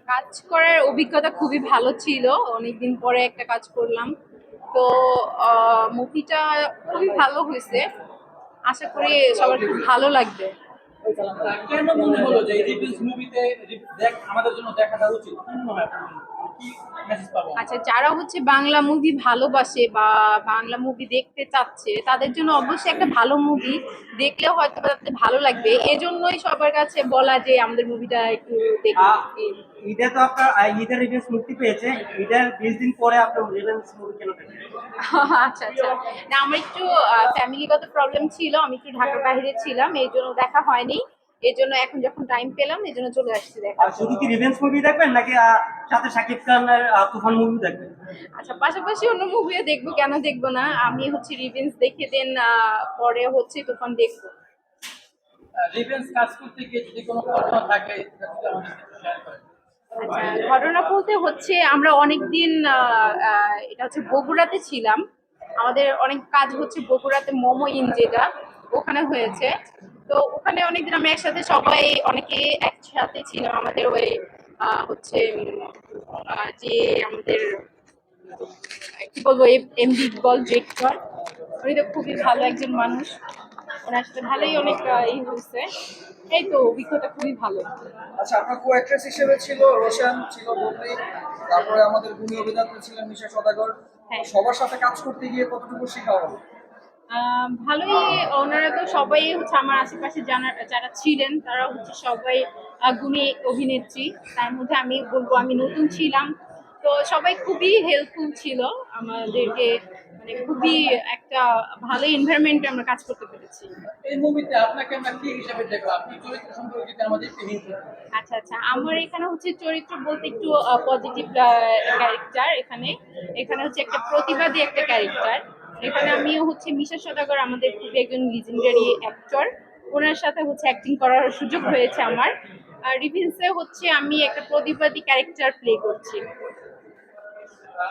কাজ করার অভিজ্ঞতা খুবই ভালো ছিল। অনেকদিন পরে একটা কাজ করলাম। তো মুভিটা খুবই ভালো হয়েছে। আশা করি সবার খুব ভালো লাগবে। কেন মনে হলো যে এই রিভিউজ মুভিতে আমাদের জন্য দেখাটা উচিত? কি মনে হয় আপনার জন্য? কি মেসেজ পাবো আমরা? আচ্ছা, যারা হচ্ছে বাংলা মুভি ভালোবাসে বা বাংলা মুভি দেখতে চাচ্ছে তাদের জন্য অবশ্যই একটা ভালো মুভি দেখলে হয়তো বা তাদের ভালো লাগবে। এজন্যই সবার কাছে বলা যে আমাদের মুভিটা একটু দেখুন। আহ, ঈদে তো আপনার ঈদের রিভেন্স মুক্তি পেয়েছে। ঈদের 20 দিন পরে আপনার রিভেন্স মুভি কেন দেখবেন? আচ্ছা আচ্ছা, না আমার একটু ফ্যামিলিগত প্রবলেম ছিল, আমি একটু ঢাকার বাইরে ছিলাম, এই জন্য দেখা হয়নি। এই জন্য এখন যখন টাইম পেলাম এই জন্য চলে আসছি দেখা। আর শুধু কি রিভেন্স মুভি দেখবেন নাকি সাথে শাকিব খানের তুফান মুভি দেখবেন? আচ্ছা, পাশাপাশি অন্য মুভিও দেখবো, কেন দেখবো না। আমি হচ্ছে রিভেঞ্জ দেখে দেন পরে হচ্ছে তুফান দেখবো। রিভেন্স কাজ করতে গিয়ে যদি কোনো ঘটনা থাকে সেটা যদি আমাদের সাথে শেয়ার করেন। আচ্ছা, ঘটনা বলতে হচ্ছে আমরা অনেকদিন এটা হচ্ছে বগুড়াতে ছিলাম। আমাদের অনেক কাজ হচ্ছে বগুড়াতে মোমো ইন যেটা ওখানে হয়েছে। তো ওখানে অনেকদিন আমি একসাথে সবাই অনেকে একসাথে ছিলাম। আমাদের ওই হচ্ছে যে আমাদের কি বলবো, এমডি ইকবল ডিরেক্টর, উনি তো খুবই ভালো একজন মানুষ। ওনার সাথে ভালোই অনেক হয়েছে। এই তো অভিজ্ঞতা খুবই ভালো। আচ্ছা, আপনার কো অ্যাক্ট্রেস হিসেবে ছিল রোশান, ছিল ববলি, তারপরে আমাদের গুণী অভিনেত্রী ছিলেন মিশা সওদাগর। হ্যাঁ। সবার সাথে কাজ করতে গিয়ে কতটুকু শেখা হলো? ভালোই। ওনারা তো সবাই হচ্ছে আমার আশেপাশে যারা ছিলেন তারা হচ্ছে সবাই গুণী অভিনেত্রী। তার মধ্যে আমি বলবো আমি নতুন ছিলাম, তো সবাই খুবই হেল্পফুল ছিল আমাদেরকে। মানে খুবই একটা ভালো এনভায়রনমেন্টে আমরা কাজ করতে পেরেছি। এই মুভিতে আপনাকে আমরা কি হিসেবে দেখবো? আপনি চরিত্র সম্পর্কে যদি আমাদের একটু হিন্ট দেন। আচ্ছা আচ্ছা, আমার এখানে হচ্ছে চরিত্র বলতে একটু পজিটিভ ক্যারেক্টার। এখানে এখানে হচ্ছে একটা প্রতিবাদী একটা ক্যারেক্টার। এখানে আমি হচ্ছে মিশা সওদাগর, আমাদের খুবই একজন লিজেন্ডারি অ্যাক্টর। ওনার সাথে হচ্ছে অ্যাক্টিং করার সুযোগ হয়েছে আমার। আর রিভিন্সে হচ্ছে আমি একটা প্রতিবাদী ক্যারেক্টার প্লে করছি।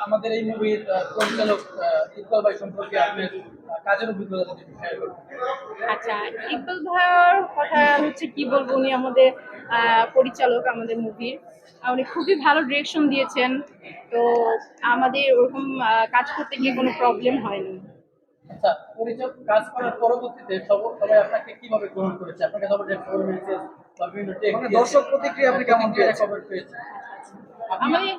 আমাদের এই মুভির পরিচালক ইকবাল ভাই সম্পর্কে আপনার কাজের অভিজ্ঞতা যদি একটু শেয়ার করতেন। আচ্ছা, ইকবাল ভাইয়ার কথা হচ্ছে কি বলবো, উনি আমাদের পরিচালক আমাদের মুভির। উনি খুবই ভালো ডিরেকশন দিয়েছেন। তো আমাদের ওরকম কাজ করতে গিয়ে কোনো প্রবলেম হয়নি। আচ্ছা, পরিচালক কাজ করার পরবর্তীতে সবাই আপনাকে কিভাবে গ্রহণ করেছে? আপনাকে সবাই ফোন মেসেজ বা বিভিন্ন টেক্সট মানে দর্শক প্রতিক্রিয়া আপনি কেমন পেয়েছেন? খবর পেয়েছেন? আপনি আমি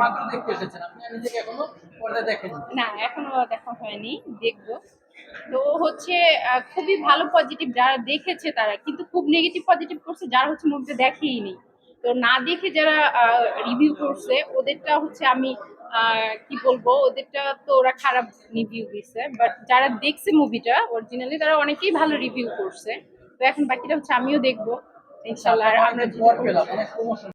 মাত্র দেখতে এসেছেন, আপনি নিজেকে এখনো পর্দায় দেখেননি। না, এখনো দেখা হয়নি, দেখবো। তো হচ্ছে খুবই ভালো পজিটিভ, যারা দেখেছে তারা কিন্তু খুব নেগেটিভ পজিটিভ করছে যারা হচ্ছে মুভিটা দেখেইনি। তো না দেখে যারা রিভিউ করছে ওদেরটা হচ্ছে আমি কি বলবো, ওদেরটা তো ওরা খারাপ রিভিউ দিচ্ছে। বাট যারা দেখছে মুভিটা অরিজিনালি তারা অনেকেই ভালো রিভিউ করছে। তো এখন বাকিটা হচ্ছে আমিও দেখবো ইনশাল্লাহ। আর আমরা আপনাকে পর পেলাম অনেক প্রমোশন